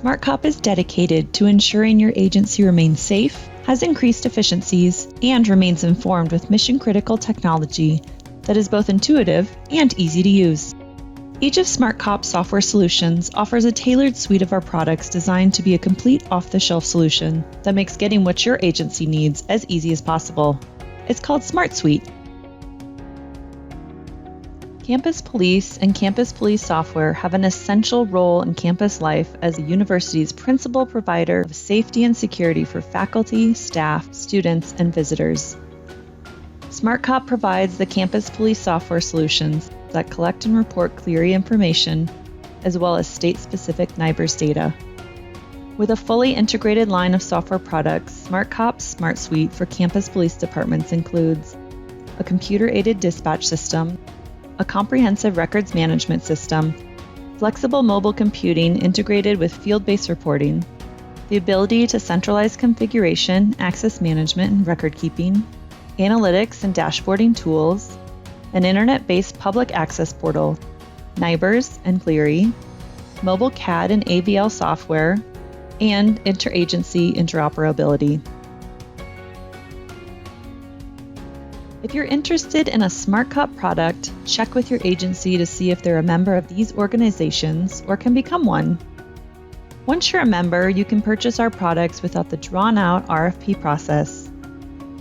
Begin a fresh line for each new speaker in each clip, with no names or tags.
SmartCOP is dedicated to ensuring your agency remains safe, has increased efficiencies, and remains informed with mission-critical technology that is both intuitive and easy to use. Each of SmartCOP's software solutions offers a tailored suite of our products designed to be a complete off-the-shelf solution that makes getting what your agency needs as easy as possible. It's called SmartSUITE. Campus Police and Campus Police software have an essential role in campus life as a university's principal provider of safety and security for faculty, staff, students, and visitors. SmartCOP provides the Campus Police software solutions that collect and report Clery information, as well as state-specific NIBRS data. With a fully integrated line of software products, SmartCOP's SmartSUITE for campus police departments includes a computer-aided dispatch system, a comprehensive records management system, flexible mobile computing integrated with field-based reporting, the ability to centralize configuration, access management, and record keeping, analytics and dashboarding tools, an internet-based public access portal, NIBRS and Clery, mobile CAD and AVL software, and interagency interoperability. If you're interested in a SmartCOP product, check with your agency to see if they're a member of these organizations or can become one. Once you're a member, you can purchase our products without the drawn-out RFP process.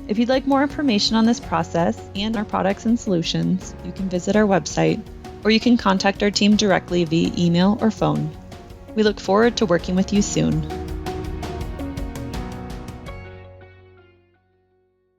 If you'd like more information on this process and our products and solutions, you can visit our website, or you can contact our team directly via email or phone. We look forward to working with you soon.